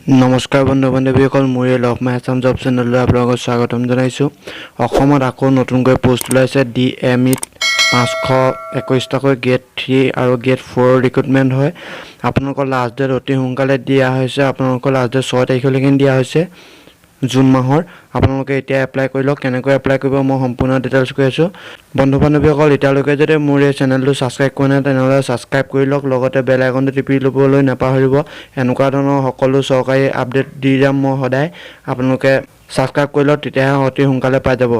নমস্কাৰ বন্ধু বান্ধৱীসকল মোৰ এই VIII আছাম জব চেনেললৈ আপোনালোকক স্বাগতম জনাইছোঁ। অসমত আকৌ নতুনকৈ পোষ্ট ওলাইছে DME 521 টাকৈ গ্ৰেড 3 আৰু গ্ৰেড 4 ৰিক্ৰুটমেণ্ট হয়। আপোনালোকৰ লাষ্ট ডেট অতি সোনকালে দিয়া হৈছে। আপোনালোকৰ লাষ্ট ডেট 6 তাৰিখলৈকে দিয়া হৈছে জুন মাহৰ। আপোনালোকে এতিয়া এপ্লাই কৰি লওক। কেনেকৈ এপ্লাই কৰিব মই সম্পূৰ্ণ ডিটেইলছ কৈ আছোঁ। বন্ধু বান্ধৱীসকল এতিয়ালৈকে যদি মোৰ এই চেনেলটো ছাবস্ক্ৰাইব কৰা নাই তেনেহ'লে ছাবস্ক্ৰাইব কৰি লওক, লগতে বেল আইকনটো টিপি ল'বলৈ নাপাহৰিব। এনেকুৱা ধৰণৰ সকলো চৰকাৰী আপডেট দি যাম মই সদায়। আপোনালোকে ছাবস্ক্ৰাইব কৰি লওক, তেতিয়াহে অতি সোনকালে পাই যাব।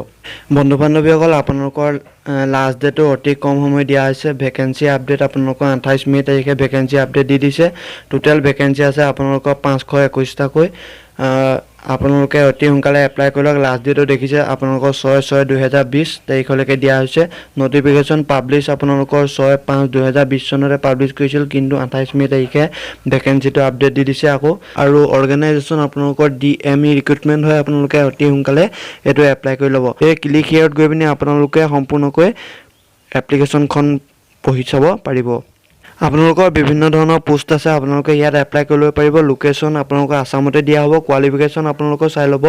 বন্ধু বান্ধৱীসকল আপোনালোকৰ লাষ্ট ডেটো অতি কম সময় দিয়া হৈছে। ভেকেঞ্চি আপডেট আপোনালোকৰ 28 মে' তাৰিখে ভেকেঞ্চি আপডেট দি দিছে। টোটেল ভেকেঞ্চি আছে আপোনালোকৰ 521 টাকৈ। আপোনালোকে অতি সোনকালে এপ্লাই কৰি লওক। লাষ্ট ডেটো দেখিছে আপোনালোকৰ 6/6/2020 তাৰিখলৈকে দিয়া হৈছে। নটিফিকেশ্যন পাব্লিছ আপোনালোকৰ 6/5/2020 চনতে পাব্লিছ কৰিছিল, কিন্তু 28 মে' তাৰিখে ভেকেঞ্চিটো আপডেট দি দিছে আকৌ। আৰু অৰ্গেনাইজেশ্যন আপোনালোকৰ DME ৰিক্ৰুটমেণ্ট হয়। আপোনালোকে অতি সোনকালে এইটো এপ্লাই কৰি ল'ব। এই ক্লিক হিয়াৰত গৈ পিনি আপোনালোকে সম্পূৰ্ণকৈ এপ্লিকেশ্যনখন পঢ়ি চাব পাৰিব। আপোনালোকৰ বিভিন্ন ধৰণৰ পোষ্ট আছে, আপোনালোকে ইয়াত এপ্লাই কৰিব পাৰিব। লোকেশ্যন আপোনালোকৰ আসামতে দিয়া হ'ব। কোৱালিফিকেশ্যন আপোনালোকৰ চাই ল'ব।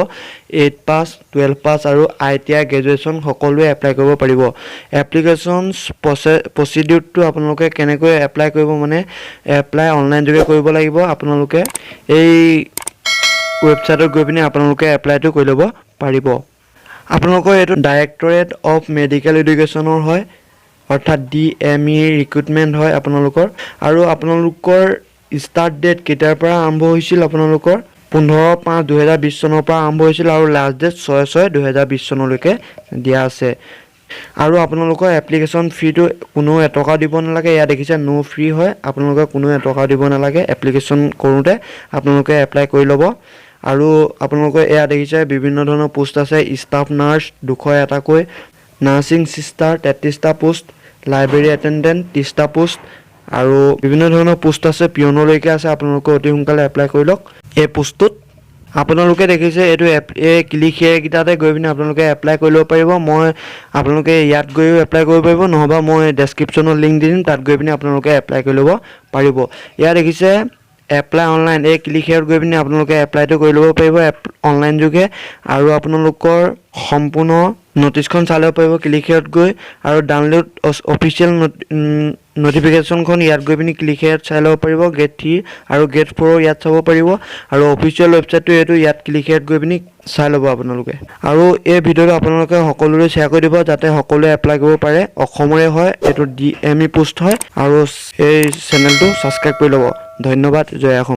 8 পাছ 12 পাছ আৰু ITI গ্ৰেজুৱেশ্যন সকলোৱে এপ্লাই কৰিব পাৰিব। এপ্লিকেশ্যনছ প্ৰচিডিউৰটো আপোনালোকে কেনেকৈ এপ্লাই কৰিব, মানে এপ্লাই অনলাইন যোগে কৰিব লাগিব। আপোনালোকে এই ৱেবছাইটত গৈ পিনি আপোনালোকে এপ্লাইটো কৰি ল'ব পাৰিব। আপোনালোকৰ এইটো ডাইৰেক্টৰেট অফ মেডিকেল এডুকেশ্যনৰ হয়, অৰ্থাৎ DME ৰিক্ৰুটমেণ্ট হয় আপোনালোকৰ। আৰু আপোনালোকৰ ষ্টাৰ্ট ডেট কেতিয়াৰ পৰা আৰম্ভ হৈছিল, আপোনালোকৰ 15/5/2020 চনৰ পৰা আৰম্ভ হৈছিল আৰু লাষ্ট ডেট 6/6/2020 চনলৈকে দিয়া আছে। আৰু আপোনালোকৰ এপ্লিকেশ্যন ফিটো কোনো এটকা দিব নালাগে। ইয়াত দেখিছে ন' ফ্ৰী হয়। আপোনালোকে কোনো এটকা দিব নালাগে এপ্লিকেশ্যন কৰোঁতে। আপোনালোকে এপ্লাই কৰি ল'ব। আৰু আপোনালোকে এয়া দেখিছে বিভিন্ন ধৰণৰ পোষ্ট আছে। ষ্টাফ নাৰ্ছ 201টাকৈ, নাৰ্ছিং চিষ্টাৰ 33টা পোষ্ট, লাইব্ৰেৰী এটেণ্ডেণ্ট 30টা পোষ্ট আৰু বিভিন্ন ধৰণৰ পোষ্ট আছে। পিয়নলৈকে আছে। আপোনালোকে অতি সোনকালে এপ্লাই কৰি লওক এই পোষ্টটোত। আপোনালোকে দেখিছে এইটো এই ক্লিক হেয়াৰকেইটাতে গৈ পিনি আপোনালোকে এপ্লাই কৰি ল'ব পাৰিব। মই আপোনালোকে ইয়াত গৈও এপ্লাই কৰিব পাৰিব, নহ'বা মই ডেছক্ৰিপশ্যনত লিংক দি দিম, তাত গৈ পিনি আপোনালোকে এপ্লাই কৰি ল'ব পাৰিব। ইয়াত দেখিছে এপ্লাই অনলাইন, এই ক্লিক হেয়াৰত গৈ পিনি আপোনালোকে এপ্লাইটো কৰি ল'ব পাৰিব অনলাইন যোগে। আৰু আপোনালোকৰ সম্পূৰ্ণ ন'টিছখন চাই ল'ব পাৰিব ক্লিক হেয়াৰত গৈ। আৰু ডাউনলোড অফিচিয়েল নটিফিকেশ্যনখন ইয়াত গৈ পিনি ক্লিক হেয়াৰত চাই ল'ব পাৰিব। গ্ৰেড 3 আৰু গ্ৰেড 4 ইয়াত চাব পাৰিব। আৰু অফিচিয়েল ৱেবছাইটটো এইটো, ইয়াত ক্লিক হেয়াৰত গৈ পিনি চাই ল'ব আপোনালোকে। আৰু এই ভিডিঅ'টো আপোনালোকে সকলোৰে শ্বেয়াৰ কৰি দিব, যাতে সকলোৱে এপ্লাই কৰিব পাৰে। অসমৰে হয়, এইটো DME পোষ্ট হয়। আৰু এই চেনেলটো ছাবস্ক্ৰাইব কৰি ল'ব। ধন্যবাদ। জয় অসম।